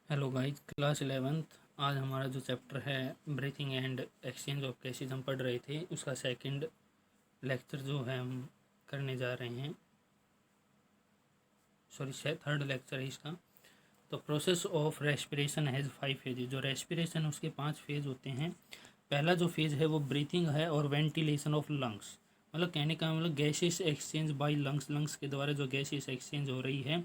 Hello guys, class 11th। आज हमारा जो चैप्टर है breathing and exchange of gases हम पढ़ रहे थे, उसका सेकंड लेक्चर जो है हम करने जा रहे हैं। सॉरी, थर्ड लेक्चर है इसका। तो process of respiration has 5 phases. जो रेस्पिरेशन उसके 5 फेज होते हैं। पहला जो फेज है वो ब्रीथिंग है और वेंटिलेशन ऑफ लंग्स। मतलब कहने का मतलब gases exchange by lungs. Lungs के द्वारा जो गैसेस एक्सचेंज हो रही है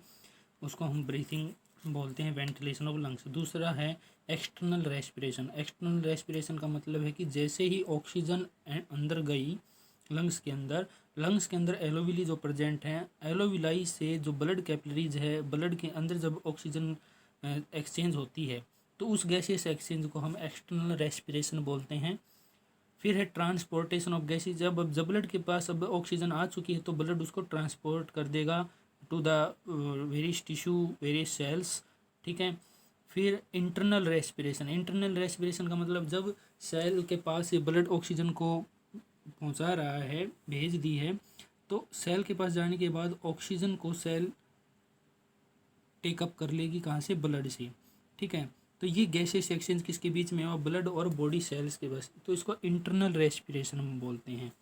उसको हम ब्रीथिंग बोलते हैं, वेंटिलेशन ऑफ लंग्स। दूसरा है एक्सटर्नल रेस्पिरेशन। एक्सटर्नल रेस्पिरेशन का मतलब है कि जैसे ही ऑक्सीजन अंदर गई लंग्स के अंदर एलोविली जो प्रेजेंट हैं, एलोविलाई से जो ब्लड कैपिलरीज है, ब्लड के अंदर जब ऑक्सीजन एक्सचेंज होती है तो उस गैसेस एक्सचेंज को हम एक्सटर्नल रेस्पिरेशन बोलते हैं। फिर है ट्रांसपोर्टेशन ऑफ गैसेज। जब ब्लड के पास अब ऑक्सीजन आ चुकी है तो ब्लड उसको ट्रांसपोर्ट कर देगा to the various tissue, various cells. ठीक है। फिर इंटरनल रेस्पिरेशन। इंटरनल रेस्पिरेशन का मतलब जब सेल के पास ये ब्लड ऑक्सीजन को पहुंचा रहा है, भेज दी है, तो सेल के पास जाने के बाद ऑक्सीजन को सेल टेकअप कर लेगी, कहाँ से? ब्लड से। ठीक है। तो ये गैसेस एक्सचेंज किसके बीच में है? ब्लड और बॉडी सेल्स के बस, तो इसको इंटरनल रेस्पिरेशन हम बोलते हैं।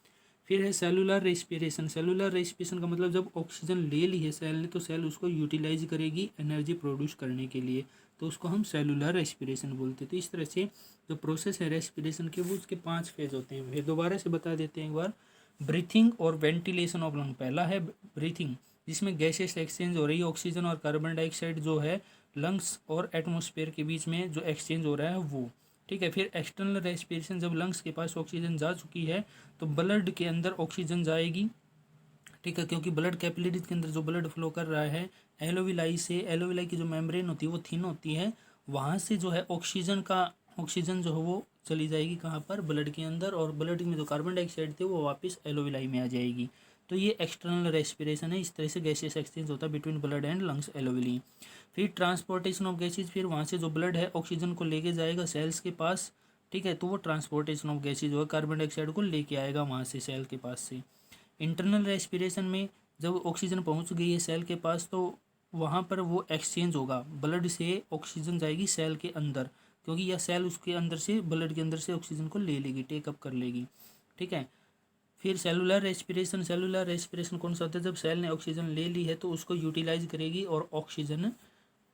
फिर है सेलुलर रेस्पिरेशन। सेलुलर रेस्पिरेशन का मतलब जब ऑक्सीजन ले ली है सेल ने तो सेल उसको यूटिलाइज करेगी एनर्जी प्रोड्यूस करने के लिए, तो उसको हम सेलुलर रेस्पिरेशन बोलते हैं। तो इस तरह से जो प्रोसेस है रेस्पिरेशन के वो उसके 5 फेज होते हैं। फिर दोबारा से बता देते हैं एक बार। ब्रीथिंग और वेंटिलेशन ऑफ लंग। पहला है ब्रीथिंग, जिसमें गैसेस एक्सचेंज हो रही है, ऑक्सीजन और कार्बन डाइऑक्साइड जो है लंग्स और एटमॉस्फेयर के बीच में जो एक्सचेंज हो रहा है वो। ठीक है। फिर एक्सटर्नल रेस्पिरेशन, जब लंग्स के पास ऑक्सीजन जा चुकी है तो ब्लड के अंदर ऑक्सीजन जाएगी। ठीक है, क्योंकि ब्लड कैपिलरीज के अंदर जो ब्लड फ्लो कर रहा है एलोविलाई से, एलोविलाई की जो मेम्ब्रेन होती है वो थिन होती है, वहाँ से जो है ऑक्सीजन जो है वो चली जाएगी कहाँ पर? ब्लड के अंदर, और ब्लड में जो कार्बन डाइऑक्साइड थे वो वापस एलोविलाई में आ जाएगी। तो ये एक्सटर्नल रेस्पिरेशन है। इस तरह से गैसेस एक्सचेंज होता है बिटवीन ब्लड एंड लंग्स, एलोविली। फिर ट्रांसपोर्टेशन ऑफ गैसेज। फिर वहाँ से जो ब्लड है ऑक्सीजन को लेके जाएगा सेल्स के पास। ठीक है, तो वो ट्रांसपोर्टेशन ऑफ गैसेज जो है कार्बन डाइऑक्साइड को लेके आएगा वहाँ से, सेल के पास से। इंटरनल रेस्पिरेशन में जब ऑक्सीजन पहुंच गई है सेल के पास तो वहाँ पर वो एक्सचेंज होगा, ब्लड से ऑक्सीजन जाएगी सेल के अंदर, क्योंकि यह सेल उसके अंदर से, ब्लड के अंदर से ऑक्सीजन को ले लेगी, टेकअप कर लेगी। ठीक है। फिर सेलुलर रेस्पिरेशन। सेलुलर रेस्पिरेशन कौन सा होता है? जब सेल ने ऑक्सीजन ले ली है तो उसको यूटिलाइज करेगी और ऑक्सीजन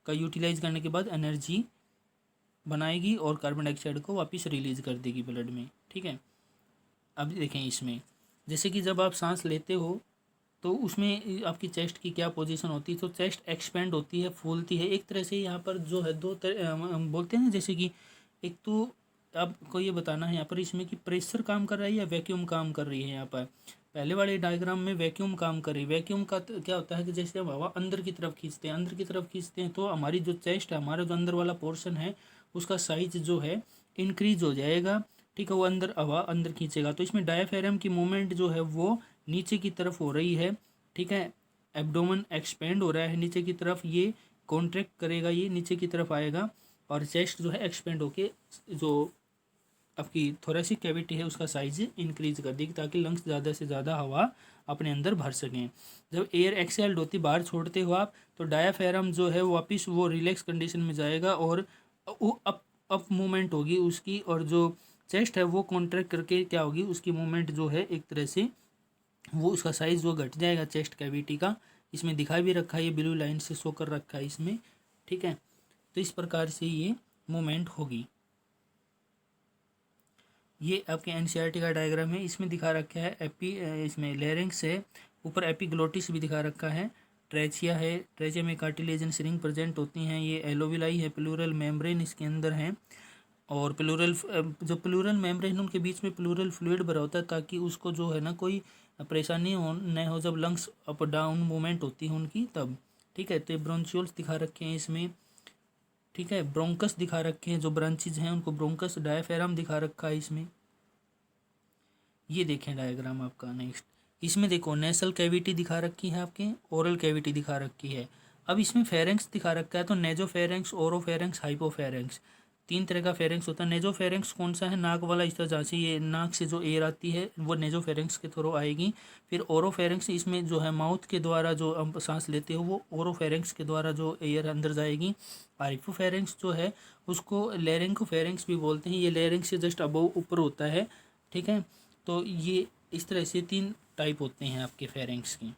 का यूटिलाइज करने के बाद एनर्जी बनाएगी और कार्बन डाइऑक्साइड को वापस रिलीज कर देगी ब्लड में। ठीक है। अब देखें इसमें, जैसे कि जब आप सांस लेते हो तो उसमें आपकी चेस्ट की क्या पोजीशन होती है? तो चेस्ट एक्सपेंड होती है, फूलती है। एक तरह से यहाँ पर जो है दो तरह हम बोलते हैं ना, जैसे कि एक तो आपको ये बताना है यहाँ पर इसमें कि प्रेशर काम कर रहा है या वैक्यूम काम कर रही है। यहाँ पर पहले वाले डायग्राम में वैक्यूम काम कर रही है। वैक्यूम का क्या होता है कि जैसे हम हवा अंदर की तरफ खींचते हैं, अंदर की तरफ खींचते हैं तो हमारी जो चेस्ट है, हमारा जो अंदर वाला पोर्शन है उसका साइज जो है इंक्रीज हो जाएगा। ठीक है, वो अंदर हवा अंदर खींचेगा। तो इसमें डायफ्राम की मूवमेंट जो है वो नीचे की तरफ हो रही है। ठीक है, एब्डोमेन एक्सपेंड हो रहा है नीचे की तरफ, ये कॉन्ट्रैक्ट करेगा, ये नीचे की तरफ आएगा, और चेस्ट जो है एक्सपेंड होके जो आपकी थोरेसिक कैविटी है उसका साइज इंक्रीज कर देगी, ताकि लंग्स ज़्यादा से ज़्यादा हवा अपने अंदर भर सकें। जब एयर एक्सेल्ड होती, बाहर छोड़ते हो आप, तो डायाफ्राम जो है वापस वो रिलैक्स कंडीशन में जाएगा और वो अप मूवमेंट होगी उसकी, और जो चेस्ट है वो कॉन्ट्रैक्ट करके क्या होगी, उसकी मूवमेंट जो है एक तरह से वो उसका साइज़ वो घट जाएगा चेस्ट कैविटी का। इसमें दिखा भी रखा है, ये ब्लू लाइन से शो कर रखा है इसमें। ठीक है, तो इस प्रकार से ये मूवमेंट होगी। ये आपके एनसीईआरटी का डायग्राम है, इसमें दिखा रखा है इसमें लेरिंग्स है, ऊपर एपिग्लोटिस भी दिखा रखा है, ट्रेचिया है, ट्रेचिया में कार्टिलेजन रिंग प्रेजेंट होती हैं, ये एलोविलाई है, प्लूरल मेम्ब्रेन इसके अंदर है, और प्लूरल जो प्लूरल मेम्ब्रेन उनके बीच में प्लूरल फ्लूइड भरा होता है, ताकि उसको जो है ना कोई परेशानी हो न हो जब लंग्स अप डाउन मूवमेंट होती है उनकी तब। ठीक है, तो ये ब्रोंचियोल्स दिखा रखे हैं इसमें। ठीक है, ब्रोंकस दिखा रखे हैं, जो ब्रांचेज हैं उनको ब्रोंकस, डायफ्राम दिखा रखा है इसमें। ये देखें डायग्राम आपका नेक्स्ट, इसमें देखो नेसल कैविटी दिखा रखी है आपके, ओरल कैविटी दिखा रखी है। अब इसमें फेरेंक्स दिखा रखा है, तो नेजोफेरेंक्स, ओरोफेरेंक्स, हाइपोफेरेंक्स। तीन तरह का फेरेंक्स होता है। नेजोफेरेंक्स कौन सा है? नाक वाला हिस्सा, जहाँ से ये नाक से जो एयर आती है वो नेजोफेरेंक्स के थ्रू आएगी। फिर ओरोफेरेंक्स, इसमें जो है माउथ के द्वारा जो हम सांस लेते हो वो ओरोफेरेंक्स के द्वारा जो एयर अंदर जाएगी। हाइपोफेरेंक्स जो है उसको लेरिंगोफेरेंक्स भी बोलते हैं, ये लेरिंग से जस्ट अबव ऊपर होता है, ठीक है। तो ये इस तरह से तीन टाइप होते हैं आपके फेरेंक्स की।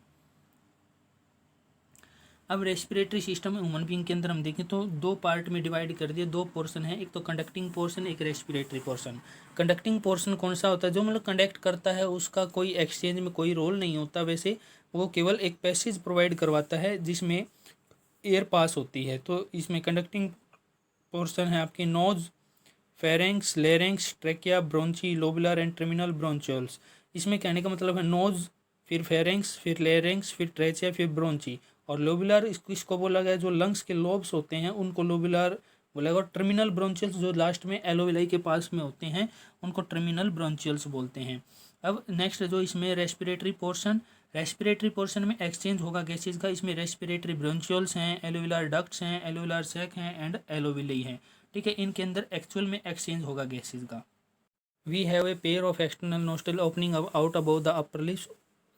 अब रेस्पिरेटरी सिस्टम में ह्यूमन बीइंग के अंदर हम देखें तो दो पार्ट में डिवाइड कर दिया, दो पोर्शन है, एक तो कंडक्टिंग पोर्शन, एक रेस्पिरेटरी पोर्शन। कंडक्टिंग पोर्शन कौन सा होता है? जो मतलब कंडक्ट करता है, उसका कोई एक्सचेंज में कोई रोल नहीं होता, वैसे वो केवल एक पैसेज प्रोवाइड करवाता है जिसमें एयर पास होती है। तो इसमें कंडक्टिंग पोर्शन है आपके nose, pharynx, larynx, trachea, bronchi, lobular and terminal bronchioles. इसमें कहने का मतलब है नोज, फिर फेरेंक्स, फिर लेरेंक्स, फिर ट्रेचिया, फिर ब्रोंची। और लोबुलर इसको बोला गया, जो लंग्स के लोब्स होते हैं उनको लोबुलर बोला गया। और टर्मिनल ब्रोंचियल्स जो लास्ट में एलोविलाई के पास में होते हैं उनको टर्मिनल ब्रोंचियल्स बोलते हैं। अब नेक्स्ट जो इसमें रेस्पिरेटरी पोर्शन, रेस्पिरेटरी पोर्शन में एक्सचेंज होगा गैसेज का। इसमें रेस्पिरेटरी ब्रोंचियल्स हैं, एलोविलर डक्ट्स हैं, एलोविलर सैक हैं एंड एलोविलाई हैं, ठीक है। इनके अंदर एक्चुअल में एक्सचेंज होगा गैसेज का। We have a pair of external nostril opening out above the upper lips.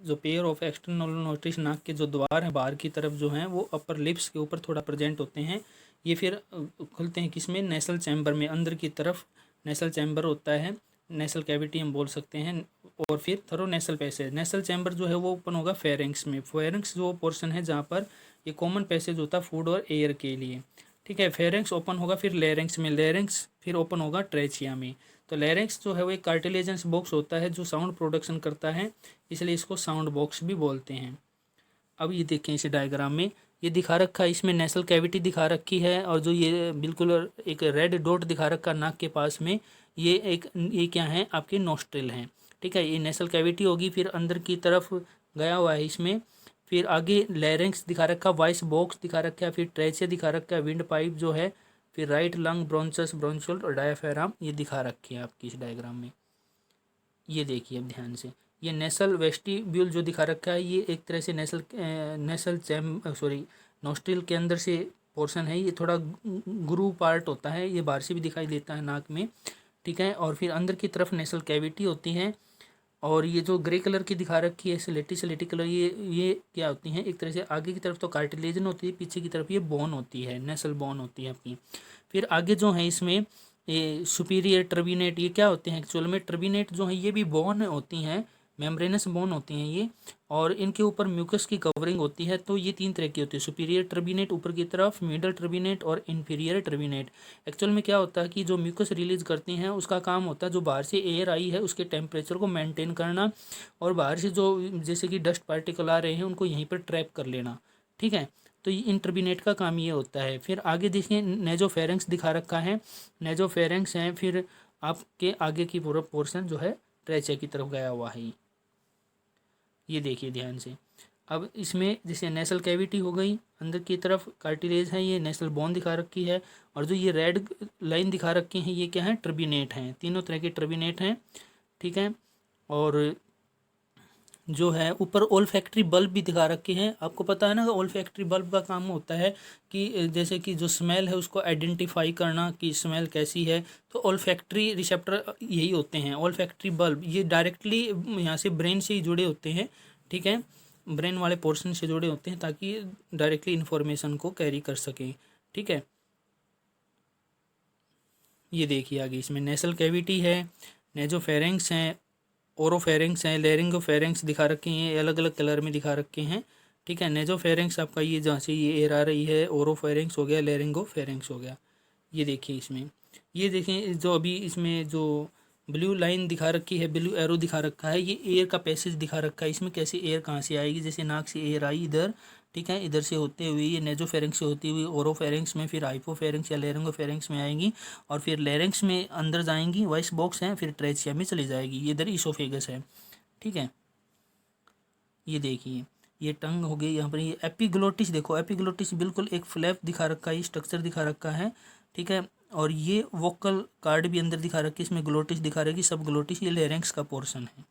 जो पेयर ऑफ एक्सटर्नल नोस्ट्रिल, नाक के जो द्वार हैं बाहर की तरफ जो हैं वो अपर लिप्स के ऊपर थोड़ा प्रेजेंट होते हैं। ये फिर खुलते हैं किसमें? नेसल चैम्बर में, अंदर की तरफ नेसल चैम्बर होता है, नेसल कैविटी हम बोल सकते हैं। और फिर थरो नेसल पैसेज, नेसल चैम्बर जो है वो ओपन होगा फेरेंक्स में। फेरेंक्स जो पोर्शन है जहाँ पर ये कॉमन पैसेज होता है फूड और एयर के लिए, ठीक है। फेरेंक्स ओपन होगा फिर लेरेंक्स में, लेरेंक्स फिर ओपन होगा ट्रेचिया में। तो लेरेंक्स जो है वो एक कार्टिलेजन्स बॉक्स होता है जो साउंड प्रोडक्शन करता है, इसलिए इसको साउंड बॉक्स भी बोलते हैं। अब ये देखें इस डायग्राम में ये दिखा रखा है, इसमें नेसल कैविटी दिखा रखी है, और जो ये बिल्कुल एक रेड डॉट दिखा रखा नाक के पास में, ये क्या है? आपके नोस्ट्रिल हैं, ठीक है। ये नेसल कैविटी होगी, फिर अंदर की तरफ गया हुआ है इसमें, फिर आगे लेरेंक्स दिखा रखा, वॉइस बॉक्स दिखा रखा है, फिर ट्रेचिया दिखा रखा है, विंड पाइप जो है, फिर राइट लंग, ब्रोंचस, ब्रोंशियल और डायफ्राम ये दिखा रखी है आपकी इस डायग्राम में। ये देखिए अब ध्यान से, ये नेसल वेस्टिब्यूल जो दिखा रखा है ये एक तरह से नेसल नोस्ट्रिल के अंदर से पोर्शन है। ये थोड़ा ग्रू पार्ट होता है, ये बाहर से भी दिखाई देता है नाक में, ठीक है। और फिर अंदर की तरफ नेसल कैविटी होती है। और ये जो ग्रे कलर की दिखा रखी है स्लेटी कलर, ये क्या होती हैं? एक तरह से आगे की तरफ तो कार्टिलेजन होती है, पीछे की तरफ ये बोन होती है, नेसल बोन होती है आपकी। फिर आगे जो है इसमें ये सुपीरियर ट्रबिनेट, ये क्या होते हैं एक्चुअल में? ट्रबिनेट जो है ये भी बोन होती हैं, मेम्ब्रेनस बोन होती हैं ये, और इनके ऊपर म्यूकस की कवरिंग होती है। तो ये तीन तरह की होती है, सुपीरियर ट्रबिनेट ऊपर की तरफ, मिडल ट्रबिनेट और इन्फीरियर ट्रबिनेट। एक्चुअल में क्या होता है कि जो म्यूकस रिलीज करती हैं उसका काम होता है जो बाहर से एयर आई है उसके टेम्परेचर को मेंटेन करना, और बाहर से जो जैसे कि डस्ट पार्टिकल आ रहे हैं उनको यहीं पर ट्रैप कर लेना, ठीक है। तो ये इंटरबिनेट का काम ये होता है। फिर आगे देखिए नेजोफेरेंक्स दिखा रखा है, नेजोफेरेंक्स हैं, फिर आपके आगे की पूरा पोर्शन जो है ट्रेचिया की तरफ गया हुआ है। ये देखिए ध्यान से। अब इसमें जैसे नेसल कैविटी हो गई, अंदर की तरफ कार्टिलेज है, ये नेसल बोन दिखा रखी है, और जो ये रेड लाइन दिखा रखी हैं ये क्या है? ट्रबिनेट हैं, तीनों तरह के ट्रबिनेट हैं, ठीक है। और जो है ऊपर ओल्फैक्टरी बल्ब भी दिखा रखे हैं। आपको पता है ना कि ओल्फैक्टरी बल्ब का काम होता है कि जैसे कि जो स्मेल है उसको आइडेंटिफाई करना कि स्मेल कैसी है, तो ओल्फैक्टरी रिसेप्टर यही होते हैं। ओल्फैक्टरी बल्ब ये डायरेक्टली यहाँ से ब्रेन से ही जुड़े होते हैं, ठीक है, ब्रेन वाले पोर्शन से जुड़े होते हैं ताकि डायरेक्टली इन्फॉर्मेशन को कैरी कर सकें, ठीक है। ये देखिए आगे इसमें नेसल कैविटी है, नेजोफेरेंक्स हैं, ओरोफेरेंक्स हैं, लेरिंगोफेरेंक्स दिखा रखे हैं, ये अलग अलग कलर में दिखा रखे हैं, ठीक है। नेजोफेरेंक्स आपका ये जहाँ से ये एयर आ रही है, ओरोफेरेंक्स हो गया, लेरिंगोफेरेंक्स हो गया। ये देखिए इसमें, ये देखें जो अभी इसमें जो ब्लू लाइन दिखा रखी है, ब्लू एरो दिखा रखा है, ये एयर का पैसेज दिखा रखा है। इसमें कैसे एयर कहाँ से आएगी? जैसे नाक से एयर आई इधर, ठीक है, इधर से होते हुए ये नेजोफेरेंक्स से होती हुई ओरोफेरेंक्स में, फिर हाइपोफेरेंक्स या लेरिंगोफेरेंक्स में आएंगी, और फिर लेरिंक्स में अंदर जाएंगी, वॉइस बॉक्स है, फिर ट्रेचिया में चली जाएगी। ये इधर ईसोफेगस है, ठीक है। ये देखिए ये टंग हो गई, यहाँ पर ये एपिग्लोटिस देखो, एपिग्लोटिस बिल्कुल एक फ्लैप दिखा रखा है, स्ट्रक्चर दिखा रखा है, ठीक है। और ये वोकल कार्ड भी अंदर दिखा रखी है, इसमें ग्लोटिस दिखा रखी, सब ग्लोटिस, ये लेरेंक्स का पोर्शन है।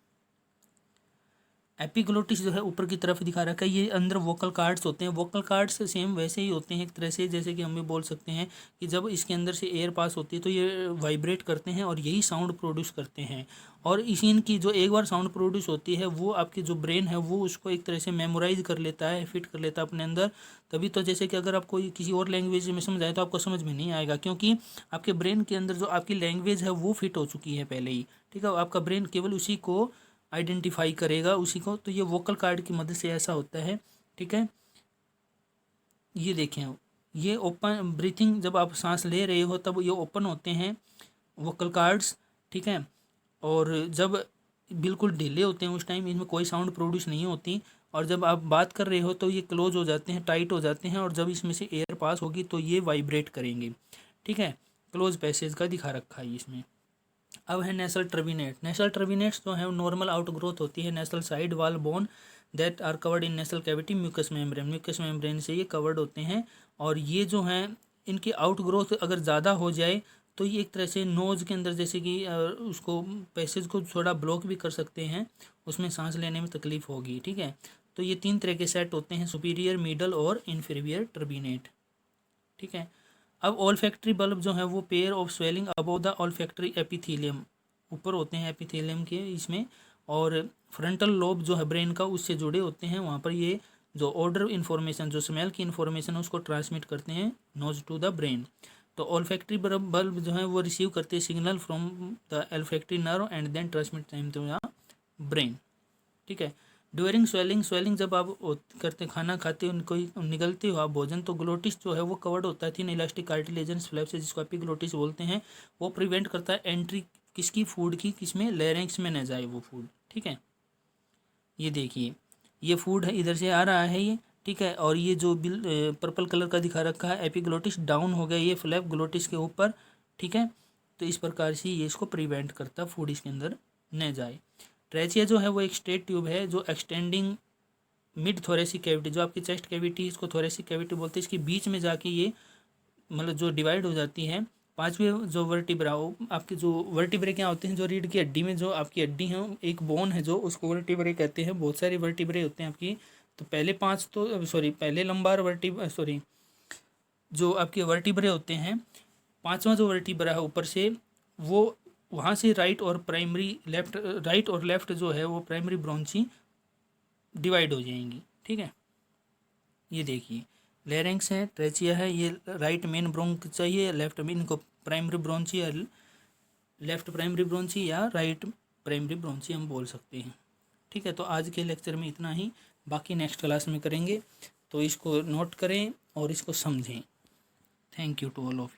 एपिग्लोटिस जो है ऊपर की तरफ दिखा रखा है, ये अंदर वोकल कार्ड्स होते हैं। वोकल कार्ड्स सेम वैसे ही होते हैं एक तरह से, जैसे कि हम भी बोल सकते हैं कि जब इसके अंदर से एयर पास होती है तो ये वाइब्रेट करते हैं और यही साउंड प्रोड्यूस करते हैं। और इसी इनकी जो एक बार साउंड प्रोड्यूस होती है वो आपकी जो ब्रेन है वो उसको एक तरह से मेमोराइज कर लेता है, फिट कर लेता है अपने अंदर। तभी तो जैसे कि अगर आपको किसी और लैंग्वेज में समझाए तो आपको समझ में नहीं आएगा, क्योंकि आपके ब्रेन के अंदर जो आपकी लैंग्वेज है वो फिट हो चुकी है पहले ही। ठीक है, आपका ब्रेन केवल उसी को आइडेंटिफाई करेगा, उसी को। तो ये वोकल कार्ड की मदद से ऐसा होता है। ठीक है, ये देखें, ये ओपन ब्रीथिंग, जब आप सांस ले रहे हो तब ये ओपन होते हैं वोकल कार्ड्स। ठीक है, और जब बिल्कुल ढीले होते हैं उस टाइम इनमें कोई साउंड प्रोड्यूस नहीं होती। और जब आप बात कर रहे हो तो ये क्लोज हो जाते हैं, टाइट हो जाते हैं, और जब इसमें से एयर पास होगी तो ये वाइब्रेट करेंगे। ठीक है, क्लोज पैसेज का दिखा रखा है इसमें। अब है नेसल ट्रबिनेट। नेसल ट्रबिनेट्स जो है नॉर्मल आउटग्रोथ होती है nasal side wall bone that are covered in nasal cavity mucous membrane. Mucous membrane से ये कवर्ड होते हैं। और ये जो हैं इनकी आउटग्रोथ अगर ज़्यादा हो जाए तो ये एक तरह से नोज़ के अंदर जैसे कि उसको पैसेज को थोड़ा ब्लॉक भी कर सकते हैं, उसमें सांस लेने में तकलीफ होगी। ठीक है, तो ये 3 तरह के सेट होते हैं, सुपीरियर, मिडल और इन्फीरियर ट्रबिनेट। ठीक है, अब ऑल्फैक्टरी बल्ब जो है वो pair of swelling above the olfactory epithelium, ऊपर होते हैं एपिथेलियम के इसमें। और फ्रंटल लोब जो है ब्रेन का उससे जुड़े होते हैं, वहाँ पर ये जो ऑर्डर इन्फॉर्मेशन, जो स्मेल की इन्फॉर्मेशन है उसको ट्रांसमिट करते हैं नोज टू द ब्रेन। तो ऑल्फैक्टरी बल्ब जो है वो रिसीव करते हैं signal from the olfactory nerve and then transmit time to the brain. ठीक है, ड्यूरिंग स्वेलिंग, स्वेलिंग जब आप करते खाना खाते हो, उनको निगलते हो आप भोजन, तो ग्लोटिस जो है वो कवर्ड होता है थिन इलास्टिक कार्टिलेजन्स फ्लैप से, जिसको एपिग्लोटिस बोलते हैं। वो प्रिवेंट करता है एंट्री किसकी, फूड की, किसमें, लैरिंक्स में न जाए वो फूड। ठीक है, ये देखिए ये फूड है इधर से आ रहा है ये। ठीक है, और ये जो पर्पल कलर का दिखा रखा है एपिग्लोटिस डाउन हो गया ये फ्लैप ग्लोटिस के ऊपर। ठीक है, तो इस प्रकार से ये इसको प्रिवेंट करता फूड इसके अंदर न जाए। ट्रेचिया जो है वो एक स्ट्रेट ट्यूब है जो एक्सटेंडिंग मिड थोरेसिक कैविटी, जो आपकी चेस्ट कैविटी इसको थोरेसिक कैविटी बोलते हैं, इसके बीच में जाके ये मतलब जो डिवाइड हो जाती है। 5वें जो वर्टिब्रा, आपके जो वर्टिब्रे क्या होते हैं, जो रीढ़ की हड्डी में जो आपकी हड्डी है एक बोन है जो, उसको वर्टिब्रे कहते हैं। बहुत सारे वर्टिब्रे होते हैं आपकी, तो पहले 5 तो पहले लंबार जो आपके वर्टिब्रे होते हैं, 5वां जो वर्टिब्रा है ऊपर से, वो वहाँ से राइट और लेफ्ट जो है वो प्राइमरी ब्रोंची डिवाइड हो जाएंगी। ठीक है, ये देखिए लैरिंक्स है, ट्रेचिया है, ये राइट मेन ब्रोंक चाहिए, लेफ्ट मेन को प्राइमरी ब्रोंची या लेफ्ट प्राइमरी ब्रोंची या राइट प्राइमरी ब्रोंची हम बोल सकते हैं। ठीक है, तो आज के लेक्चर में इतना ही, बाकी नेक्स्ट क्लास में करेंगे। तो इसको नोट करें और इसको समझें। Thank you to all of you.